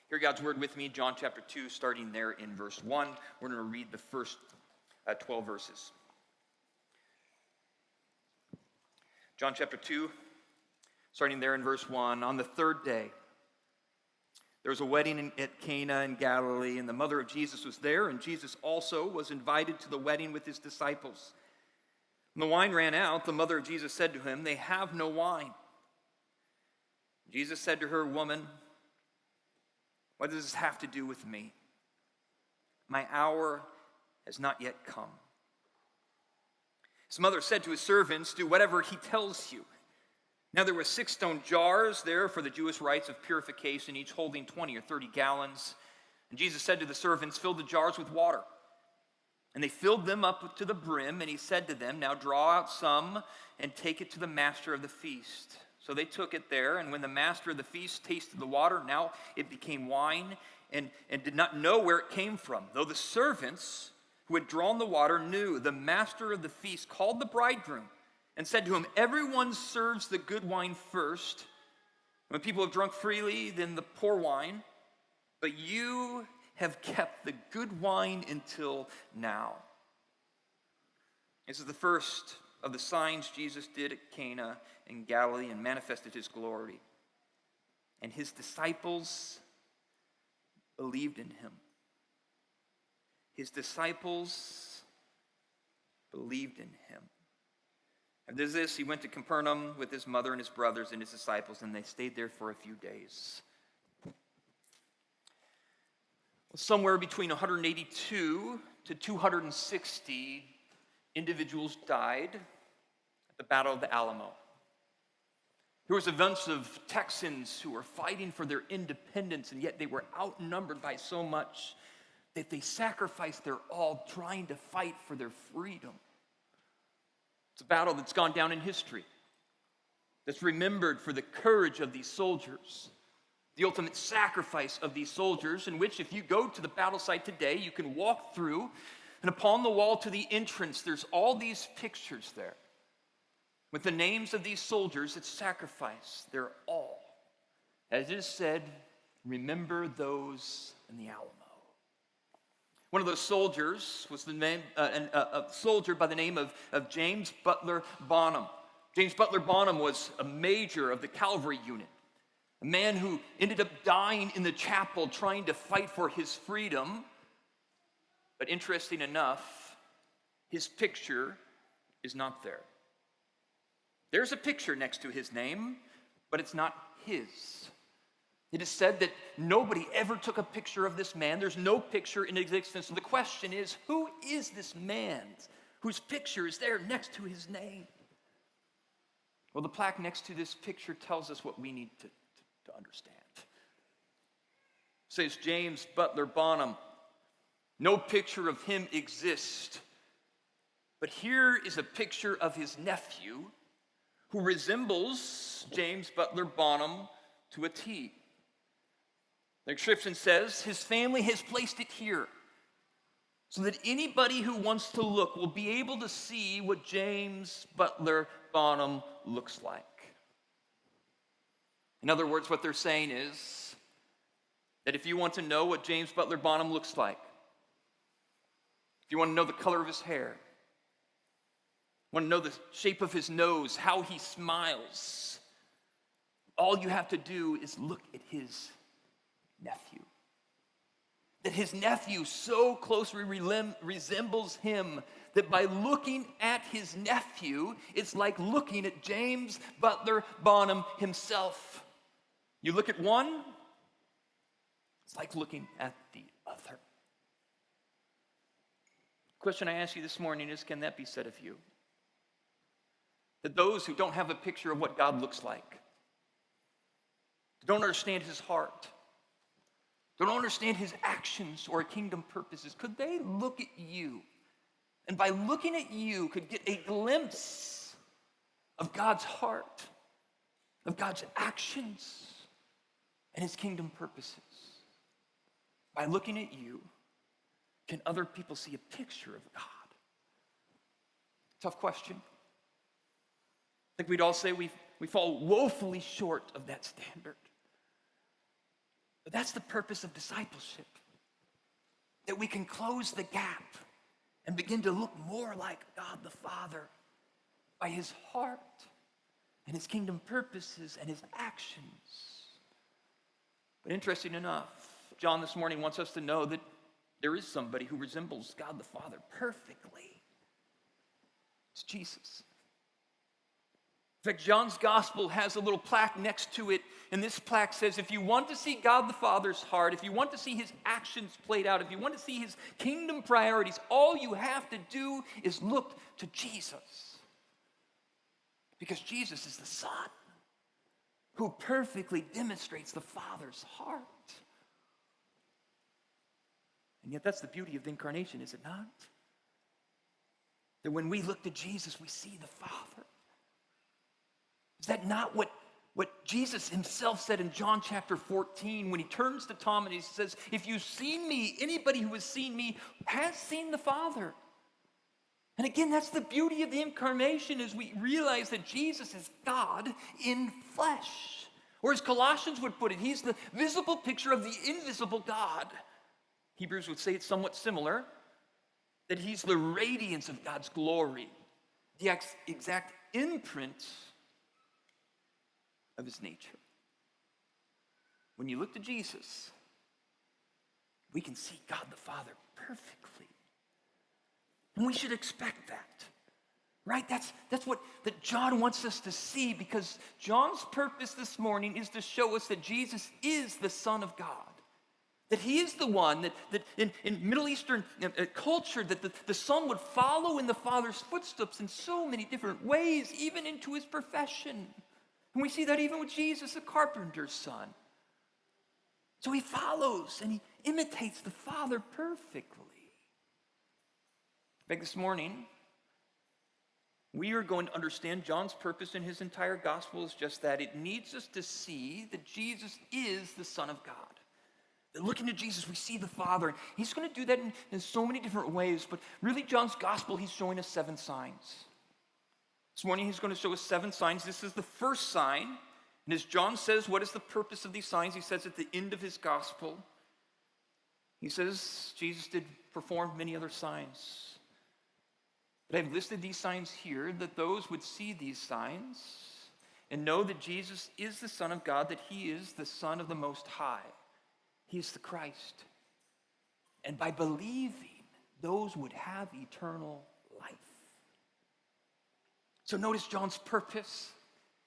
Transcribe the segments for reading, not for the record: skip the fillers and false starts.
Hear God's word with me, John chapter 2, starting there in verse 1. We're going to read the first 12 verses. John chapter 2, starting there in verse 1. On the third day, there was a wedding at Cana in Galilee, and the mother of Jesus was there, and Jesus also was invited to the wedding with his disciples. When the wine ran out, the mother of Jesus said to him, "They have no wine." Jesus said to her, "Woman, what does this have to do with me? My hour has not yet come." His mother said to his servants, "Do whatever he tells you." Now there were 6 stone jars there for the Jewish rites of purification, each holding 20 or 30 gallons. And Jesus said to the servants, "Fill the jars with water." And they filled them up to the brim, and he said to them, "Now draw out some and take it to the master of the feast." So they took it there, and when the master of the feast tasted the water, now it became wine, and did not know where it came from. Though the servants who had drawn the water knew, the master of the feast called the bridegroom and said to him, "Everyone serves the good wine first. When people have drunk freely, then the poor wine. But you have kept the good wine until now." This is the first of the signs Jesus did at Cana in Galilee and manifested his glory. And his disciples believed in him. His disciples believed in him. After this, he went to Capernaum with his mother and his brothers and his disciples, and they stayed there for a few days. Somewhere between 182 to 260 individuals died at the Battle of the Alamo. There was events of Texans who were fighting for their independence, and yet they were outnumbered by so much that they sacrificed their all trying to fight for their freedom. It's a battle that's gone down in history, that's remembered for the courage of these soldiers, the ultimate sacrifice of these soldiers, in which if you go to the battle site today, you can walk through, and upon the wall to the entrance, there's all these pictures there with the names of these soldiers that sacrificed their all. As it is said, remember those in the Alamo. One of those soldiers was a soldier by the name of James Butler Bonham. James Butler Bonham was a major of the cavalry unit, a man who ended up dying in the chapel trying to fight for his freedom. But interesting enough, his picture is not there. There's a picture next to his name, but it's not his. It is said that nobody ever took a picture of this man. There's no picture in existence. So the question is, who is this man whose picture is there next to his name? Well, the plaque next to this picture tells us what we need to understand. It says James Butler Bonham. No picture of him exists. But here is a picture of his nephew who resembles James Butler Bonham to a T. The description says his family has placed it here so that anybody who wants to look will be able to see what James Butler Bonham looks like. In other words, what they're saying is that if you want to know what James Butler Bonham looks like, if you want to know the color of his hair, want to know the shape of his nose, how he smiles, all you have to do is look at his nephew. That his nephew so closely resembles him that by looking at his nephew, it's like looking at James Butler Bonham himself. You look at one, it's like looking at the other. The question I ask you this morning is, can that be said of you? That those who don't have a picture of what God looks like, don't understand his heart, don't understand his actions or kingdom purposes, could they look at you and by looking at you could get a glimpse of God's heart, of God's actions and his kingdom purposes? By looking at you, can other people see a picture of God? Tough question. I think we'd all say we fall woefully short of that standard. But that's the purpose of discipleship, that we can close the gap and begin to look more like God the Father by his heart and his kingdom purposes and his actions. But interesting enough, John this morning wants us to know that there is somebody who resembles God the Father perfectly. It's Jesus. In fact, John's gospel has a little plaque next to it, and this plaque says, if you want to see God the Father's heart, if you want to see his actions played out, if you want to see his kingdom priorities, all you have to do is look to Jesus. Because Jesus is the Son who perfectly demonstrates the Father's heart. And yet that's the beauty of the incarnation, is it not? That when we look to Jesus, we see the Father. Is that not what Jesus himself said in John chapter 14 when he turns to Thomas and he says, if you've seen me, anybody who has seen me has seen the Father. And again, that's the beauty of the incarnation, is we realize that Jesus is God in flesh. Or as Colossians would put it, he's the visible picture of the invisible God. Hebrews would say it's somewhat similar, that he's the radiance of God's glory, the exact imprint of his nature. When you look to Jesus, we can see God the Father perfectly. And we should expect that, right? That's what that John wants us to see, because John's purpose this morning is to show us that Jesus is the Son of God. That he is the one that in Middle Eastern culture, that the Son would follow in the Father's footsteps in so many different ways, even into his profession. And we see that even with Jesus, the carpenter's son. So he follows and he imitates the Father perfectly. In fact, this morning, we are going to understand John's purpose in his entire gospel is just that. It needs us to see that Jesus is the Son of God. That looking to Jesus, we see the Father. And he's going to do that in so many different ways. But really, John's gospel, he's showing us 7 signs. This morning, he's going to show us 7 signs. This is the first sign. And as John says, what is the purpose of these signs? He says at the end of his gospel, he says Jesus did perform many other signs. But I've listed these signs here that those would see these signs and know that Jesus is the Son of God, that he is the Son of the Most High. He is the Christ. And by believing, those would have eternal life. So notice John's purpose.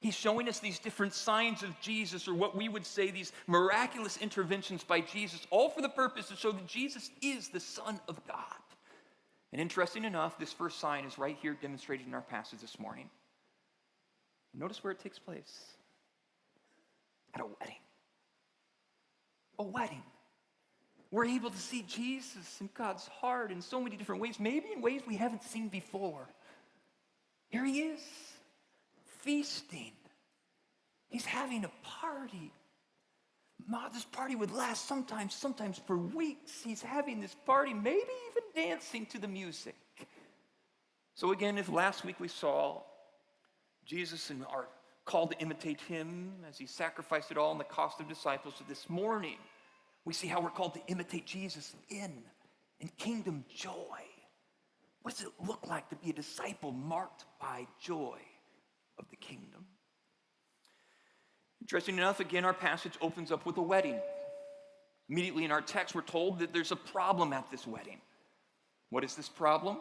He's showing us these different signs of Jesus, or what we would say these miraculous interventions by Jesus, all for the purpose to show that Jesus is the Son of God. And interesting enough, this first sign is right here demonstrated in our passage this morning. Notice where it takes place. At a wedding. A wedding. We're able to see Jesus and God's heart in so many different ways, maybe in ways we haven't seen before. Here he is, feasting. He's having a party. This party would last sometimes for weeks. He's having this party, maybe even dancing to the music. So again, if last week we saw Jesus and are called to imitate him as he sacrificed it all in the cost of disciples, so this morning we see how we're called to imitate Jesus in kingdom joy. What does it look like to be a disciple marked by joy of the kingdom? Interesting enough, again, our passage opens up with a wedding. Immediately in our text, we're told that there's a problem at this wedding. What is this problem?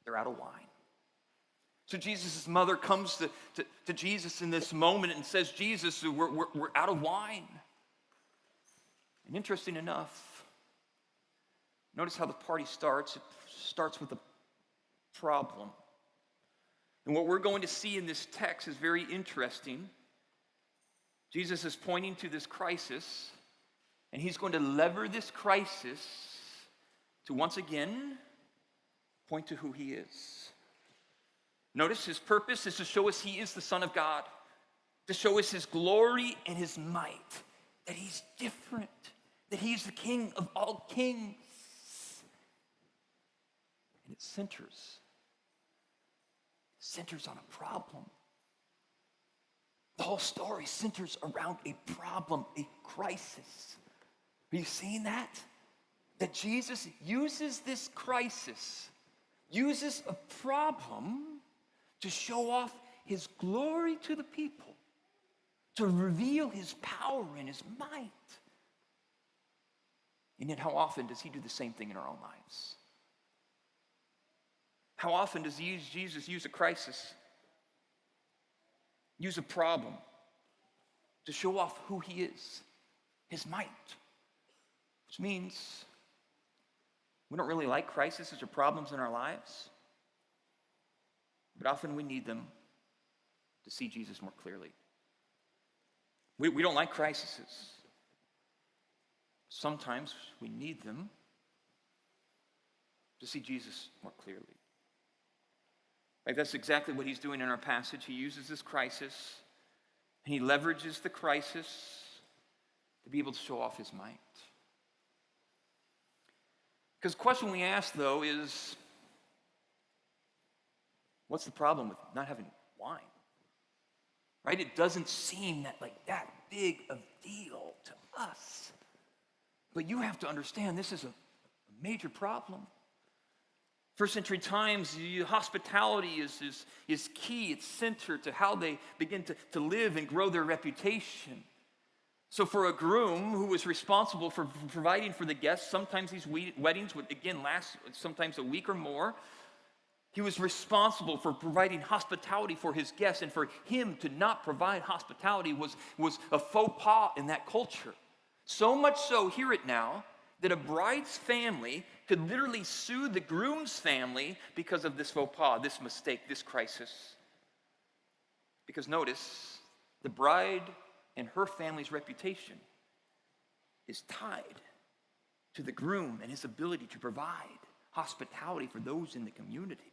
They're out of wine. So Jesus' mother comes to Jesus in this moment and says, Jesus, we're out of wine. And interesting enough, notice how the party starts. It starts with a problem. And what we're going to see in this text is very interesting. Jesus is pointing to this crisis, and he's going to lever this crisis to once again point to who he is. Notice his purpose is to show us he is the Son of God, to show us his glory and his might, that he's different, that he's the King of all kings. And it centers on a problem. The whole story centers around a problem, a crisis. Are you seeing that? That Jesus uses this crisis, uses a problem to show off his glory to the people, to reveal his power and his might. And yet, how often does he do the same thing in our own lives? How often does Jesus use a crisis, use a problem to show off who he is, his might? Which means we don't really like crises or problems in our lives, but often we need them to see Jesus more clearly. We don't like crises. Sometimes we need them to see Jesus more clearly. Like that's exactly what he's doing in our passage. He uses this crisis, and he leverages the crisis to be able to show off his might. Because the question we ask, though, is, what's the problem with not having wine? Right? It doesn't seem that big of a deal to us. But you have to understand this is a major problem. First century times, hospitality is key. It's center to how they begin to live and grow their reputation. So for a groom who was responsible for providing for the guests, sometimes these weddings would, again, last sometimes a week or more. He was responsible for providing hospitality for his guests, and for him to not provide hospitality was a faux pas in that culture. So much so, hear it now, that a bride's family could literally sue the groom's family because of this faux pas, this mistake, this crisis. Because notice, the bride and her family's reputation is tied to the groom and his ability to provide hospitality for those in the community.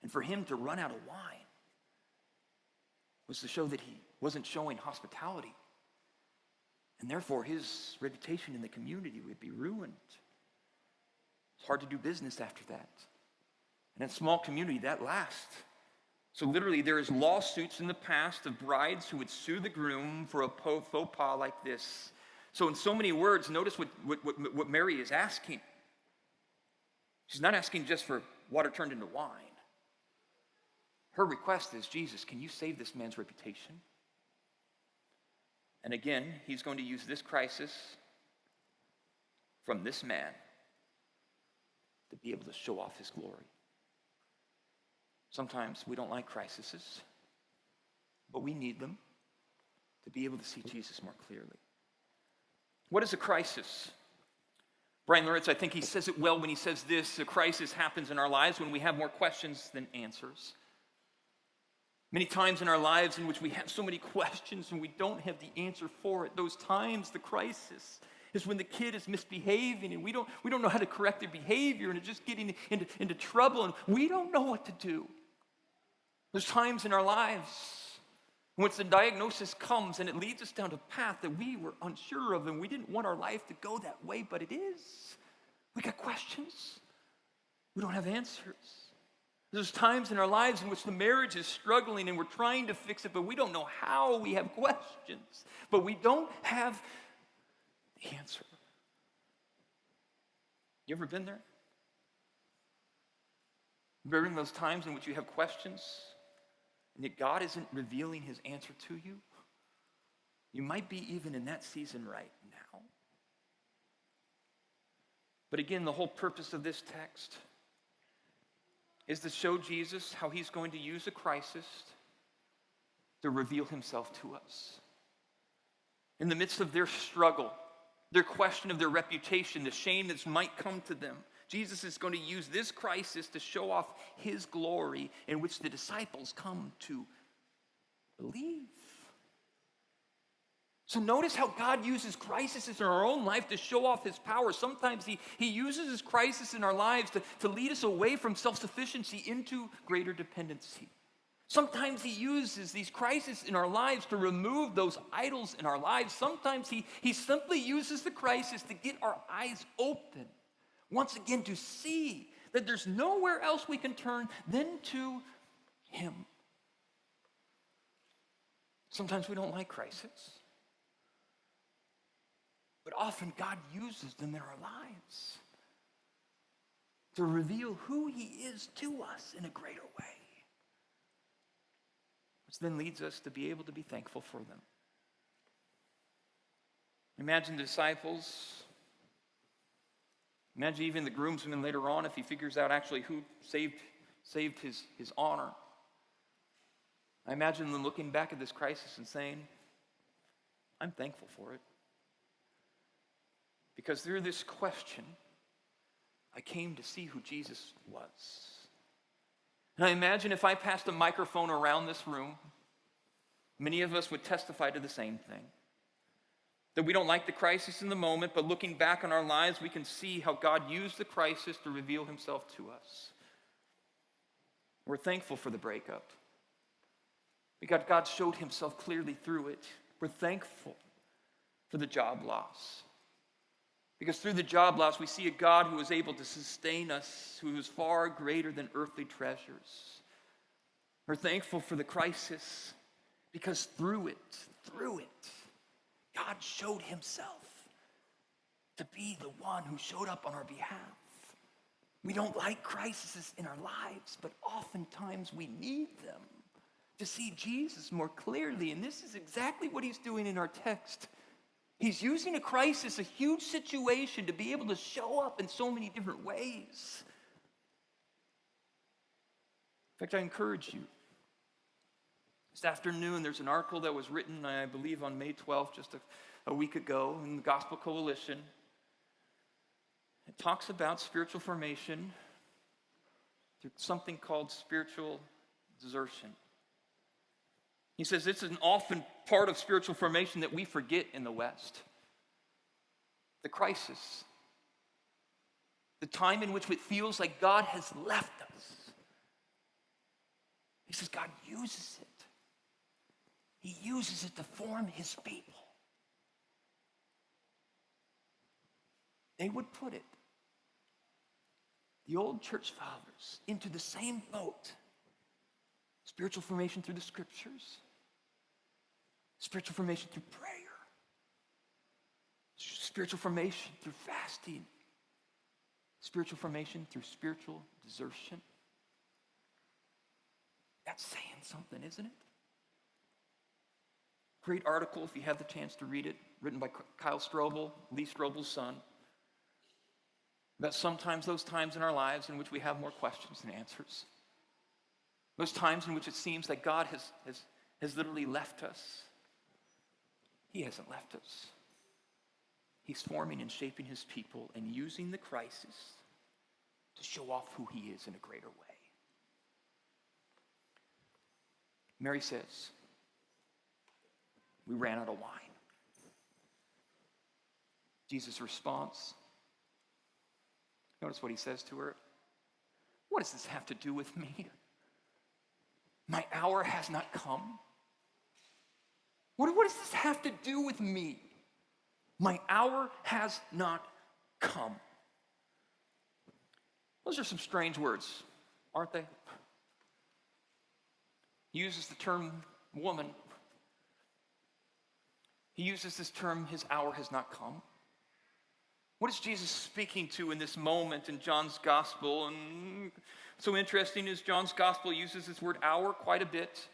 And for him to run out of wine was to show that he wasn't showing hospitality. And therefore, his reputation in the community would be ruined. It's hard to do business after that. And in a small community, that lasts. So literally, there is lawsuits in the past of brides who would sue the groom for a faux pas like this. So in so many words, notice what Mary is asking. She's not asking just for water turned into wine. Her request is, Jesus, can you save this man's reputation? And again, he's going to use this crisis from this man to be able to show off his glory. Sometimes we don't like crises, but we need them to be able to see Jesus more clearly. What is a crisis? Brian Lawrence, I think he says it well when he says this: a crisis happens in our lives when we have more questions than answers. Many times in our lives in which we have so many questions and we don't have the answer for it, those times, the crisis, is when the kid is misbehaving and we don't know how to correct their behavior and it's just getting into trouble and we don't know what to do. There's times in our lives when the diagnosis comes and it leads us down a path that we were unsure of and we didn't want our life to go that way, but it is. We got questions. We don't have answers. There's times in our lives in which the marriage is struggling and we're trying to fix it, but we don't know how. We have questions, but we don't have the answer. You ever been there? During those times in which you have questions and yet God isn't revealing his answer to you? You might be even in that season right now. But again, the whole purpose of this text is to show Jesus how he's going to use a crisis to reveal himself to us. In the midst of their struggle, their question of their reputation, the shame that might come to them, Jesus is going to use this crisis to show off his glory, in which the disciples come to believe. So notice how God uses crises in our own life to show off his power. Sometimes he uses his crisis in our lives to lead us away from self-sufficiency into greater dependency. Sometimes he uses these crises in our lives to remove those idols in our lives. Sometimes he simply uses the crisis to get our eyes open, once again to see that there's nowhere else we can turn than to him. Sometimes we don't like crisis. But often God uses them in our lives to reveal who he is to us in a greater way. Which then leads us to be able to be thankful for them. Imagine the disciples. Imagine even the groomsman later on if he figures out actually who saved his honor. I imagine them looking back at this crisis and saying, I'm thankful for it. Because through this question, I came to see who Jesus was. And I imagine if I passed a microphone around this room, many of us would testify to the same thing. That we don't like the crisis in the moment, but looking back on our lives, we can see how God used the crisis to reveal himself to us. We're thankful for the breakup, because God showed himself clearly through it. We're thankful for the job loss, because through the job loss, we see a God who is able to sustain us, who is far greater than earthly treasures. We're thankful for the crisis, because through it, God showed himself to be the one who showed up on our behalf. We don't like crises in our lives, but oftentimes we need them to see Jesus more clearly. And this is exactly what he's doing in our text. He's using a crisis, a huge situation, to be able to show up in so many different ways. In fact, I encourage you. This afternoon, there's an article that was written, I believe, on May 12th, just a week ago, in the Gospel Coalition. It talks about spiritual formation through something called spiritual desertion. He says this is an often part of spiritual formation that we forget in the West. The crisis. The time in which it feels like God has left us. He says God uses it. He uses it to form his people. They would put it, the old church fathers, into the same boat. Spiritual formation through the scriptures. Spiritual formation through prayer. Spiritual formation through fasting. Spiritual formation through spiritual desertion. That's saying something, isn't it? Great article, if you have the chance to read it, written by Kyle Strobel, Lee Strobel's son, about sometimes those times in our lives in which we have more questions than answers. Those times in which it seems that God has literally left us. He hasn't left us. He's forming and shaping his people and using the crisis to show off who he is in a greater way. Mary says, we ran out of wine. Jesus' response, notice what he says to her. What does this have to do with me? My hour has not come. What does this have to do with me? My hour has not come. Those are some strange words, aren't they? He uses the term woman. He uses this term, his hour has not come. What is Jesus speaking to in this moment in John's gospel? And so interesting is John's gospel uses this word hour quite a bit.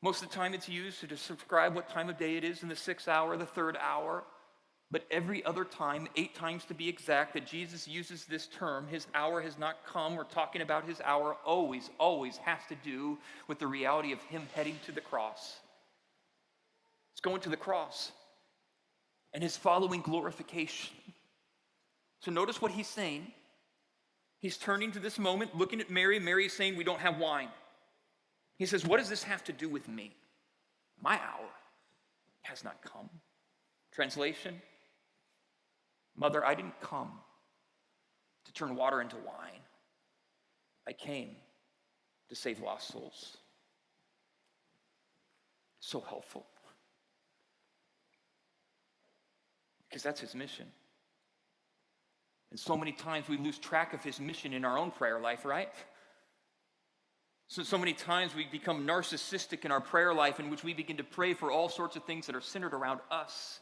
Most of the time it's used to describe what time of day it is in the 6th hour, the 3rd hour. But every other time, 8 times to be exact, that Jesus uses this term, his hour has not come, we're talking about his hour, always has to do with the reality of him heading to the cross. It's going to the cross and his following glorification. So notice what he's saying. He's turning to this moment, looking at Mary. Mary is saying, we don't have wine. He says, what does this have to do with me? My hour has not come. Translation, Mother, I didn't come to turn water into wine. I came to save lost souls. So helpful. Because that's his mission. And so many times we lose track of his mission in our own prayer life, right? So many times we become narcissistic in our prayer life, in which we begin to pray for all sorts of things that are centered around us.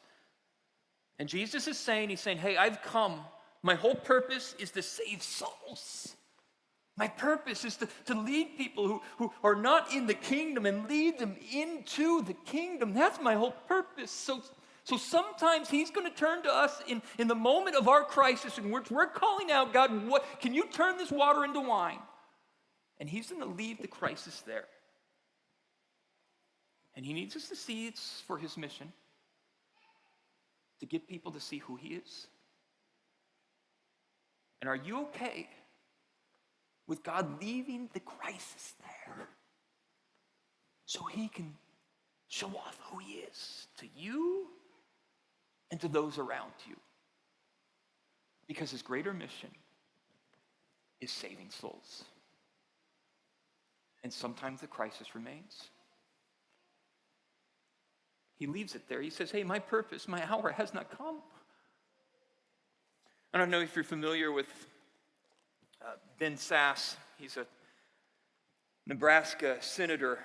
And Jesus is saying, he's saying, hey, I've come. My whole purpose is to save souls. My purpose is to lead people who are not in the kingdom and lead them into the kingdom. That's my whole purpose. So sometimes he's going to turn to us in the moment of our crisis in which we're calling out, God, what can you turn this water into wine? And he's going to leave the crisis there. And he needs us to see it's for his mission, to get people to see who he is. And are you okay with God leaving the crisis there so he can show off who he is to you and to those around you? Because his greater mission is saving souls. And sometimes the crisis remains. He leaves it there. He says, hey, my purpose, my hour has not come. I don't know if you're familiar with Ben Sasse. He's a Nebraska senator.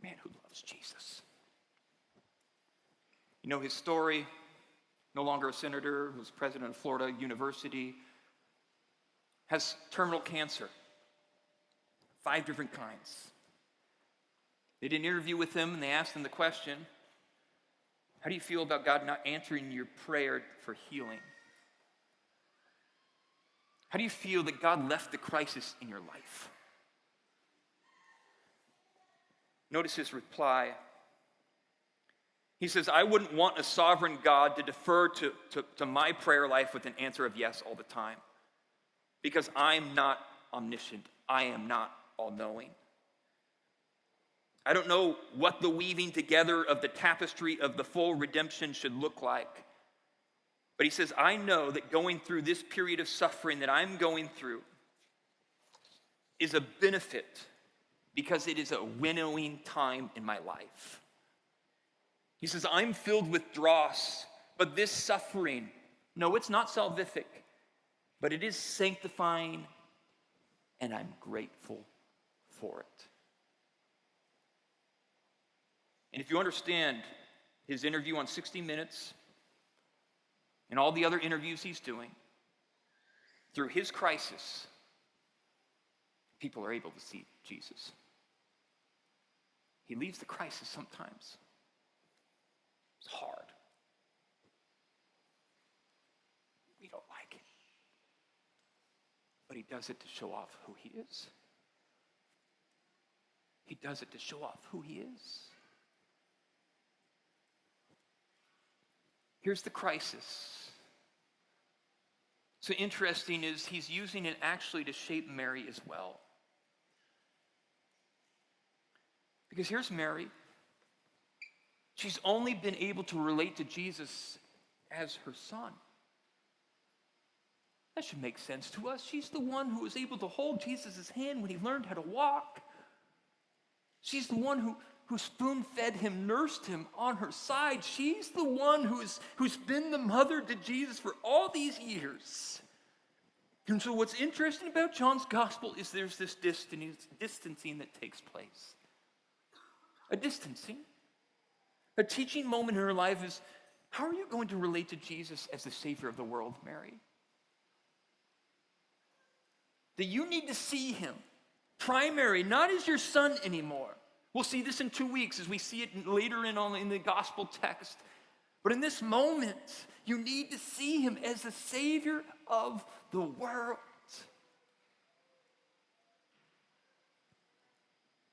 Man who loves Jesus. You know his story. No longer a senator, was president of Florida University. Has terminal cancer, 5 different kinds. They did an interview with him and they asked him the question, how do you feel about God not answering your prayer for healing? How do you feel that God left the crisis in your life? Notice his reply. He says, I wouldn't want a sovereign God to defer to my prayer life with an answer of yes all the time. Because I'm not omniscient. I am not all-knowing. I don't know what the weaving together of the tapestry of the full redemption should look like. But he says, I know that going through this period of suffering that I'm going through is a benefit because it is a winnowing time in my life. He says, I'm filled with dross, but this suffering, no, it's not salvific. But it is sanctifying, and I'm grateful for it. And if you understand his interview on 60 Minutes and all the other interviews he's doing, through his crisis, people are able to see Jesus. He leaves the crisis sometimes. It's hard. We don't like it. But he does it to show off who he is. He does it to show off who he is. Here's the crisis. So interesting is he's using it actually to shape Mary as well. Because here's Mary. She's only been able to relate to Jesus as her son. That should make sense to us. She's the one who was able to hold Jesus' hand when he learned how to walk. She's the one who spoon-fed him, nursed him on her side. She's the one who's been the mother to Jesus for all these years. And so what's interesting about John's gospel is there's this distancing that takes place. A distancing. A teaching moment in her life is, how are you going to relate to Jesus as the Savior of the world, Mary? That you need to see him primary, not as your son anymore. We'll see this in 2 weeks as we see it later in the gospel text. But in this moment, you need to see him as the Savior of the world.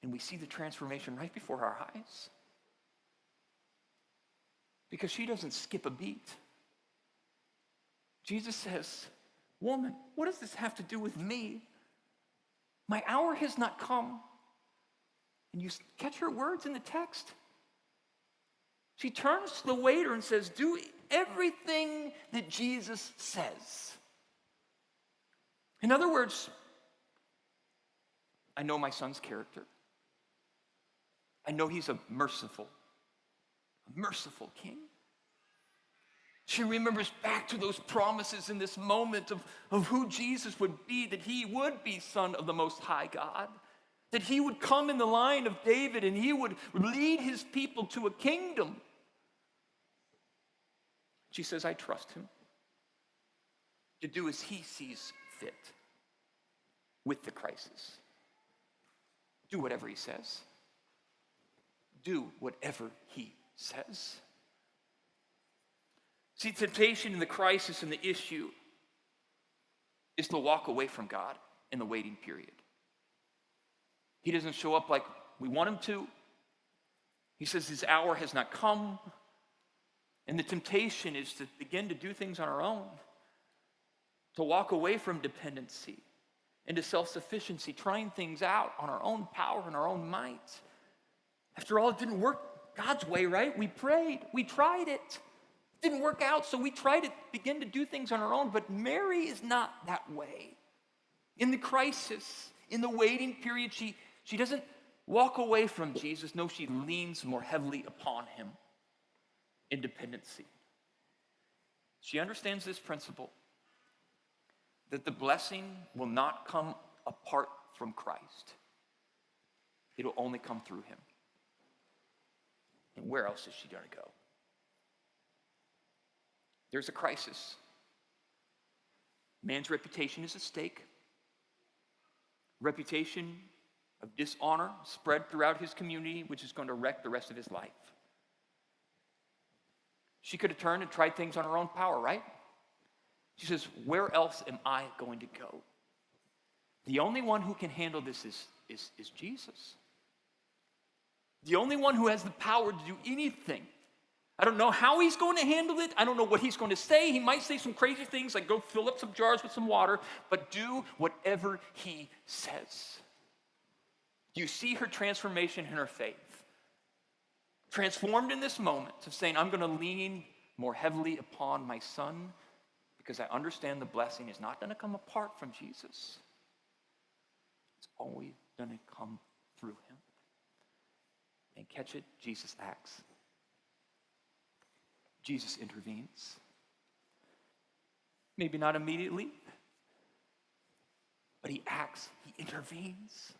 And we see the transformation right before our eyes. Because she doesn't skip a beat. Jesus says, woman, what does this have to do with me? My hour has not come. And you catch her words in the text. She turns to the waiter and says, do everything that Jesus says. In other words, I know my son's character. I know he's a merciful king. She remembers back to those promises in this moment of who Jesus would be, that he would be Son of the Most High God, that he would come in the line of David and he would lead his people to a kingdom. She says, I trust him to do as he sees fit with the crisis. Do whatever he says. Do whatever he says. See, temptation and the crisis and the issue is to walk away from God in the waiting period. He doesn't show up like we want him to. He says his hour has not come. And the temptation is to begin to do things on our own, to walk away from dependency into self-sufficiency, trying things out on our own power and our own might. After all, it didn't work God's way, right? We prayed, we tried it. It didn't work out, so we tried to begin to do things on our own. But Mary is not that way. In the crisis, in the waiting period, she doesn't walk away from Jesus. No, she leans more heavily upon him in dependency. She understands this principle, that the blessing will not come apart from Christ. It'll only come through him. And where else is she going to go? There's a crisis. Man's reputation is at stake. Reputation of dishonor spread throughout his community, which is going to wreck the rest of his life. She could have turned and tried things on her own power, right? She says, where else am I going to go? The only one who can handle this is Jesus. The only one who has the power to do anything. I don't know how he's going to handle it. I don't know what he's going to say. He might say some crazy things like go fill up some jars with some water, but do whatever he says. Do you see her transformation in her faith? Transformed in this moment of saying, I'm going to lean more heavily upon my son because I understand the blessing is not going to come apart from Jesus. It's always going to come through him. And catch it, Jesus acts. Jesus intervenes. Maybe not immediately, but he acts, he intervenes.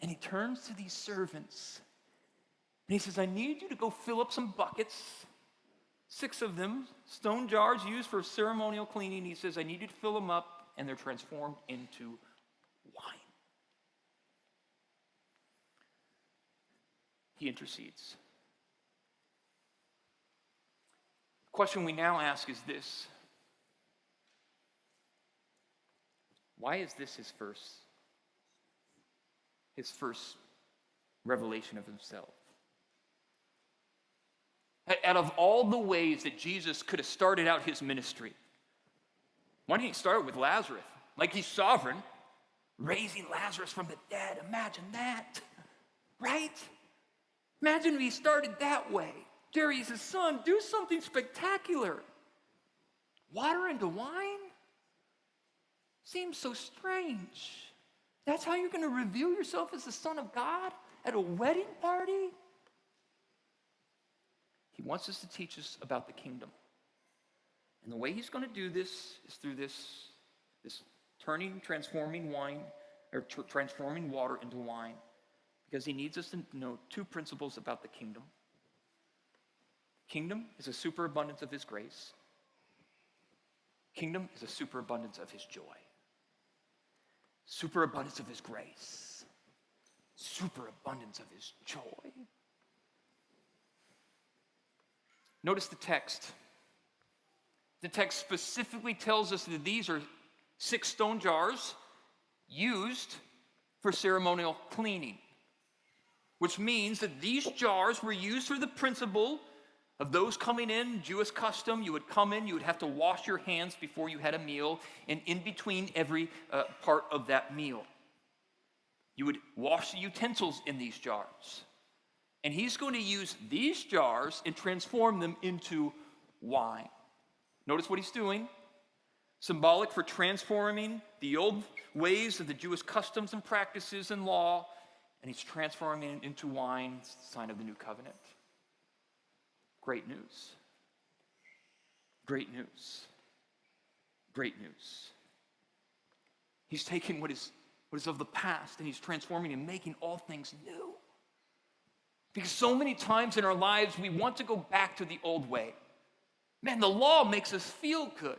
And he turns to these servants and he says, I need you to go fill up some buckets, 6 of them, stone jars used for ceremonial cleaning. He says, I need you to fill them up, and they're transformed into wine. He intercedes. The question we now ask is this: why is this his first revelation of himself? Out of all the ways that Jesus could have started out his ministry, why didn't he start with Lazarus? Like he's sovereign, raising Lazarus from the dead. Imagine that, right? Imagine if he started that way. Jerry's his son. Do something spectacular. Water into wine? Seems so strange. That's how you're going to reveal yourself as the Son of God at a wedding party? He wants us to teach us about the kingdom. And the way he's going to do this is through this transforming wine, or transforming water into wine. Because he needs us to know 2 principles about the kingdom. Kingdom is a superabundance of his grace. Kingdom is a superabundance of his joy. Superabundance of his grace. Superabundance of his joy. Notice the text. The text specifically tells us that these are 6 stone jars used for ceremonial cleaning, which means that these jars were used for the principle of those coming in, Jewish custom. You would come in, you would have to wash your hands before you had a meal, and in between every part of that meal. You would wash the utensils in these jars. And he's going to use these jars and transform them into wine. Notice what he's doing. Symbolic for transforming the old ways of the Jewish customs and practices and law, and he's transforming it into wine, sign of the new covenant. Great news. Great news. Great news. He's taking what is of the past and he's transforming and making all things new. Because so many times in our lives, we want to go back to the old way. Man, the law makes us feel good.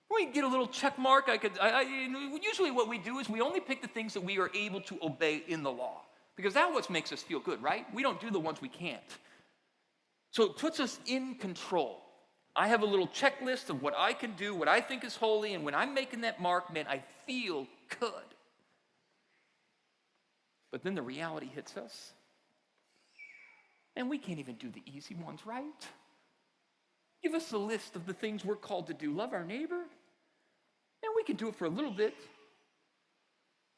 We get a little check mark. Usually what we do is we only pick the things that we are able to obey in the law. Because that's what makes us feel good, right? We don't do the ones we can't. So it puts us in control. I have a little checklist of what I can do, what I think is holy, and when I'm making that mark, man, I feel good. But then the reality hits us. And we can't even do the easy ones, right? Give us a list of the things we're called to do. Love our neighbor. And we can do it for a little bit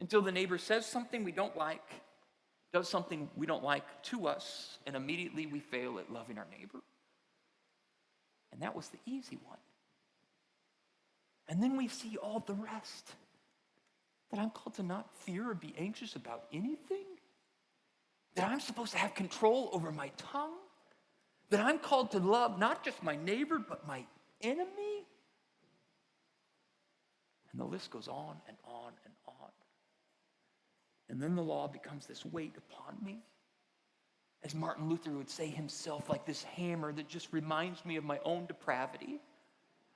until the neighbor says something we don't like, does something we don't like to us, and immediately we fail at loving our neighbor. And that was the easy one. And then we see all the rest. That I'm called to not fear or be anxious about anything. That I'm supposed to have control over my tongue. That I'm called to love not just my neighbor, but my enemy. And the list goes on and on and on. And then the law becomes this weight upon me. As Martin Luther would say himself, like this hammer that just reminds me of my own depravity.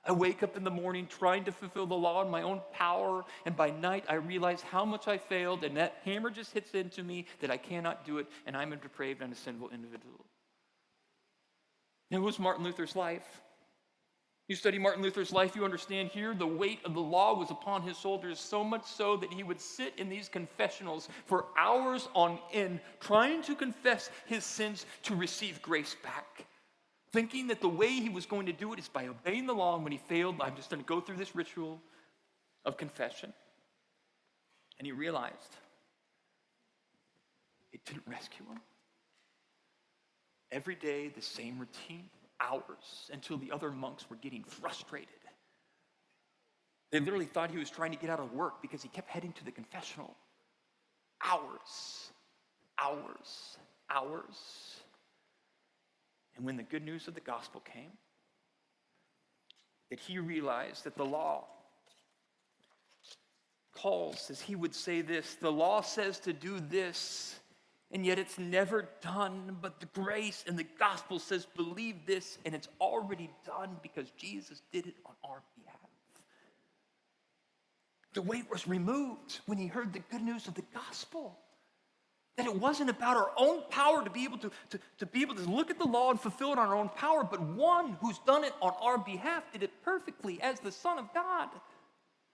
I wake up in the morning trying to fulfill the law in my own power, and by night I realize how much I failed, and that hammer just hits into me that I cannot do it, and I'm a depraved and a sinful individual. And it was Martin Luther's life. You study Martin Luther's life, you understand here the weight of the law was upon his shoulders, so much so that he would sit in these confessionals for hours on end, trying to confess his sins to receive grace back. Thinking that the way he was going to do it is by obeying the law, and when he failed, I'm just going to go through this ritual of confession. And he realized it didn't rescue him. Every day, the same routine, hours, until the other monks were getting frustrated. They literally thought he was trying to get out of work because he kept heading to the confessional. Hours, hours, hours. And when the good news of the gospel came, that he realized that the law calls, as he would say this, the law says to do this, and yet it's never done, but the grace and the gospel says believe this, and it's already done because Jesus did it on our behalf. The weight was removed when he heard the good news of the gospel. That it wasn't about our own power to be able to look at the law and fulfill it on our own power, but one who's done it on our behalf did it perfectly as the Son of God.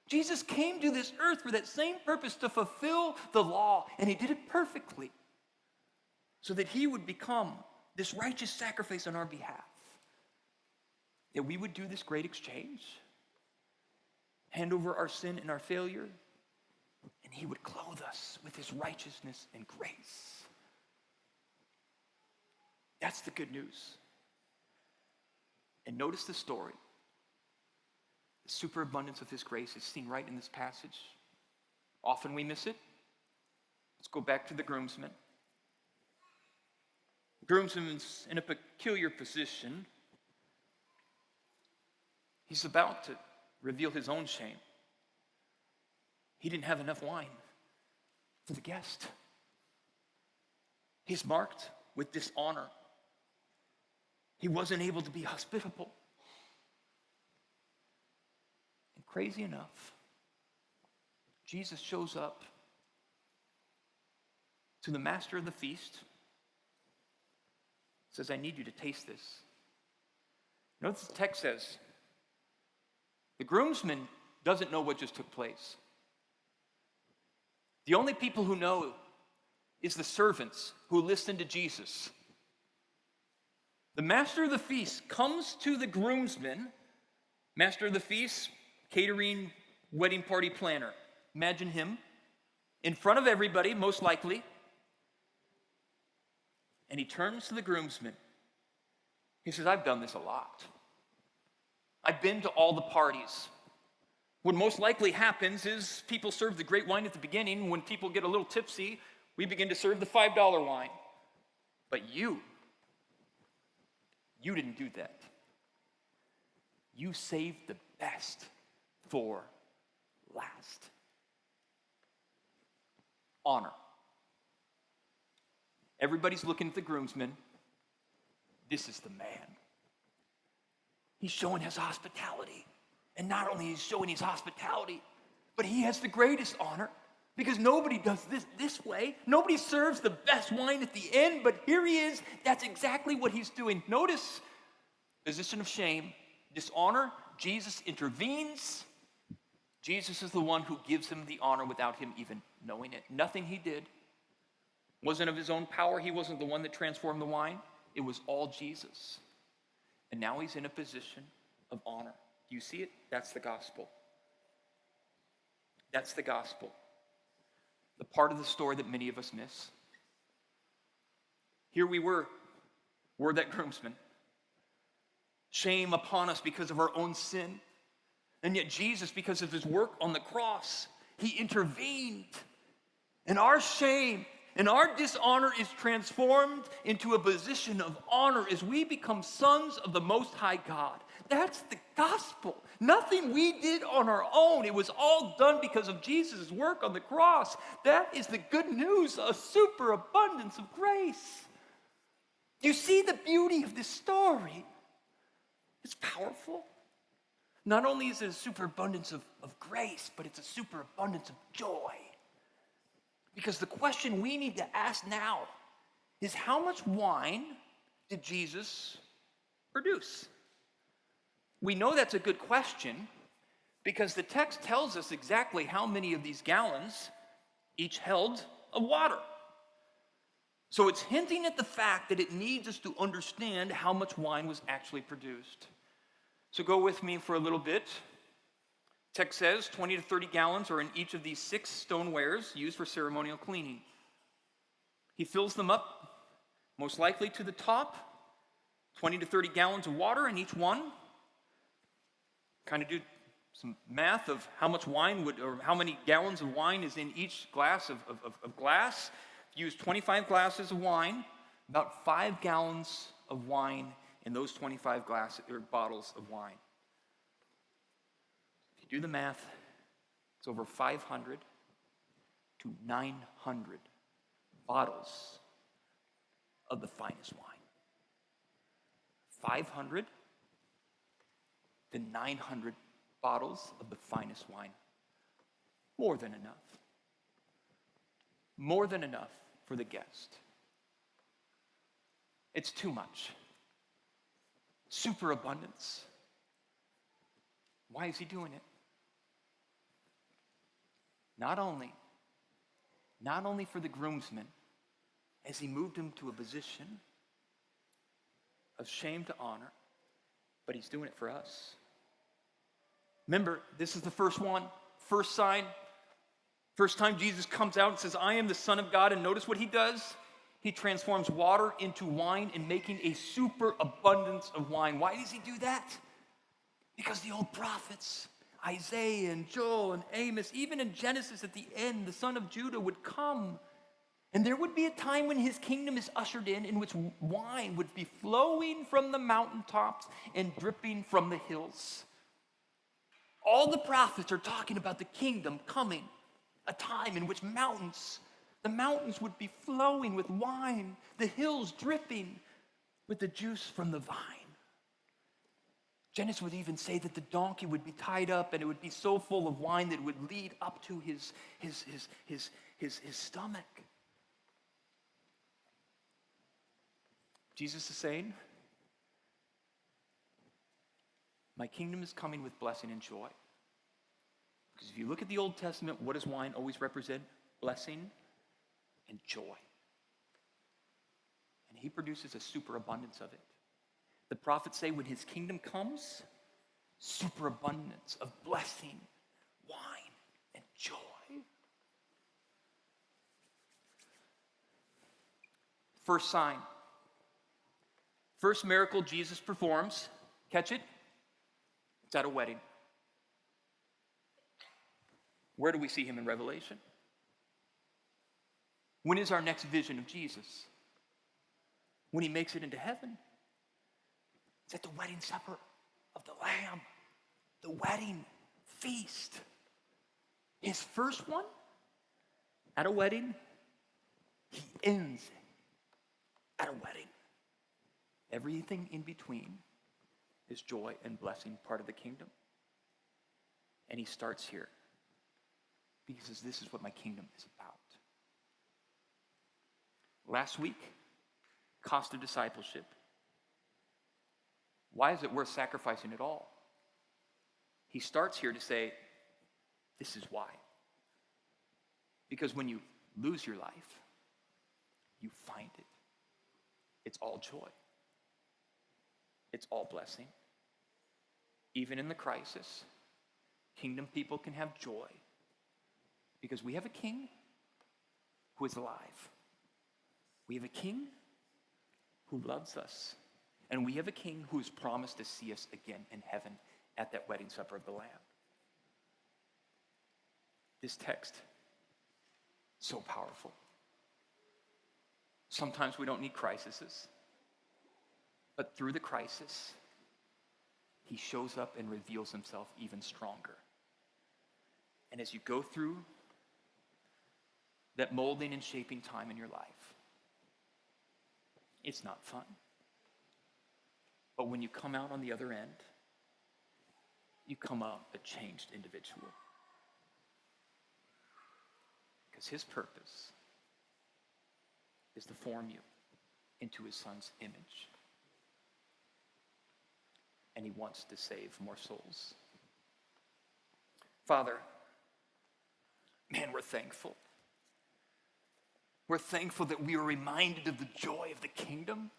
Jesus came to this earth for that same purpose, to fulfill the law, and he did it perfectly so that he would become this righteous sacrifice on our behalf. That we would do this great exchange, hand over our sin and our failure, and he would clothe us with his righteousness and grace. That's the good news. And notice the story. The superabundance of his grace is seen right in this passage. Often we miss it. Let's go back to the groomsman. The groomsman's in a peculiar position. He's about to reveal his own shame. He didn't have enough wine for the guest. He's marked with dishonor. He wasn't able to be hospitable. And crazy enough, Jesus shows up to the master of the feast, says, I need you to taste this. Notice the text says, the groomsman doesn't know what just took place. The only people who know is the servants who listen to Jesus. The master of the feast comes to the groomsmen, master of the feast, catering, wedding party planner. Imagine him in front of everybody, most likely. And he turns to the groomsmen. He says, I've done this a lot. I've been to all the parties. What most likely happens is people serve the great wine at the beginning. When people get a little tipsy, we begin to serve the $5 wine. But you didn't do that. You saved the best for last. Honor. Everybody's looking at the groomsmen. This is the man. He's showing his hospitality. And not only is he showing his hospitality, but he has the greatest honor, because nobody does this way. Nobody serves the best wine at the end, but here he is. That's exactly what he's doing. Notice, position of shame, dishonor. Jesus intervenes. Jesus is the one who gives him the honor without him even knowing it. Nothing he did wasn't of his own power. He wasn't the one that transformed the wine. It was all Jesus. And now he's in a position of honor. Do you see it? That's the gospel. That's the gospel. The part of the story that many of us miss. Here we were that groomsman. Shame upon us because of our own sin. And yet Jesus, because of his work on the cross, he intervened. And our shame and our dishonor is transformed into a position of honor as we become sons of the Most High God. That's the gospel. Nothing we did on our own. It was all done because of Jesus' work on the cross. That is the good news, a superabundance of grace. You see the beauty of this story? It's powerful. Not only is it a superabundance of grace, but it's a superabundance of joy. Because the question we need to ask now is, how much wine did Jesus produce? We know that's a good question because the text tells us exactly how many of these gallons each held of water. So it's hinting at the fact that it needs us to understand how much wine was actually produced. So go with me for a little bit. Text says 20 to 30 gallons are in each of these 6 stonewares used for ceremonial cleaning. He fills them up, most likely to the top, 20 to 30 gallons of water in each one. Kind of do some math of how much wine or how many gallons of wine is in each glass of glass. Use 25 glasses of wine, about 5 gallons of wine in those 25 bottles of wine. If you do the math, it's over 500 to 900 bottles of the finest wine. 500 to 900 bottles of the finest wine. More than enough. More than enough for the guest. It's too much. Superabundance. Why is he doing it? Not only for the groomsmen, as he moved him to a position of shame to honor, but he's doing it for us. Remember, this is the first one, first sign. First time Jesus comes out and says, I am the Son of God, and notice what he does. He transforms water into wine and making a superabundance of wine. Why does he do that? Because the old prophets, Isaiah and Joel and Amos, even in Genesis at the end, the son of Judah would come. And there would be a time when his kingdom is ushered in which wine would be flowing from the mountaintops and dripping from the hills. All the prophets are talking about the kingdom coming, a time in which the mountains would be flowing with wine, the hills dripping with the juice from the vine. Genesis would even say that the donkey would be tied up and it would be so full of wine that it would lead up to his stomach. Jesus is saying, my kingdom is coming with blessing and joy. Because if you look at the Old Testament, what does wine always represent? Blessing and joy. And he produces a superabundance of it. The prophets say when his kingdom comes, superabundance of blessing, wine, and joy. First sign. First miracle Jesus performs. Catch it? It's at a wedding. Where do we see him in Revelation? When is our next vision of Jesus? When he makes it into heaven. It's at the wedding supper of the Lamb, the wedding feast. His first one at a wedding, he ends at a wedding. Everything in between is joy and blessing, part of the kingdom. And he starts here because he says, this is what my kingdom is about. Last week, cost of discipleship. Why is it worth sacrificing it all? He starts here to say, this is why. Because when you lose your life, you find it. It's all joy. It's all blessing. Even in the crisis, kingdom people can have joy because we have a king who is alive. We have a king who loves us. And we have a king who has promised to see us again in heaven at that wedding supper of the Lamb. This text, so powerful. Sometimes we don't need crises, but through the crisis, he shows up and reveals himself even stronger. And as you go through that molding and shaping time in your life, it's not fun. But when you come out on the other end, you come out a changed individual. Because his purpose is to form you into his son's image. And he wants to save more souls. Father, man, we're thankful. We're thankful that we are reminded of the joy of the kingdom.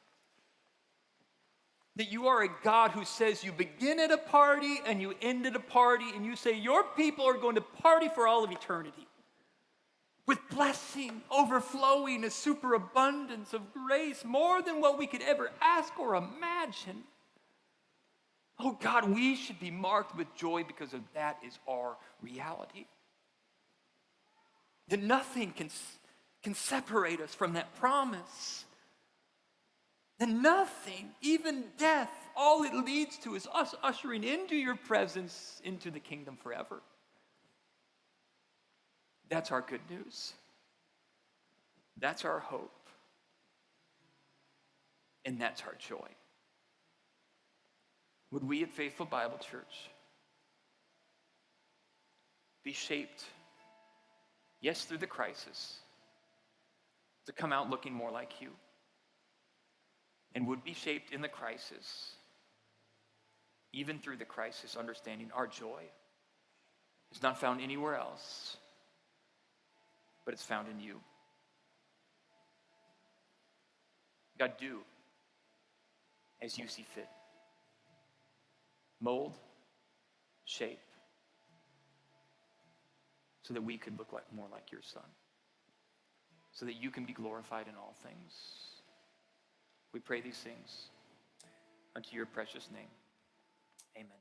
That you are a God who says you begin at a party and you end at a party, and you say your people are going to party for all of eternity. With blessing, overflowing, a superabundance of grace, more than what we could ever ask or imagine. Oh God, we should be marked with joy because of that is our reality. That nothing can separate us from that promise. That nothing, even death, all it leads to is us ushering into your presence, into the kingdom forever. That's our good news. That's our hope. And that's our joy. Would we at Faithful Bible Church be shaped, yes, through the crisis, to come out looking more like you? And would be shaped in the crisis, even through the crisis, understanding our joy is not found anywhere else, but it's found in you. God, do as you see fit. Mold, shape, so that we could look more like your Son, so that you can be glorified in all things. We pray these things unto your precious name. Amen.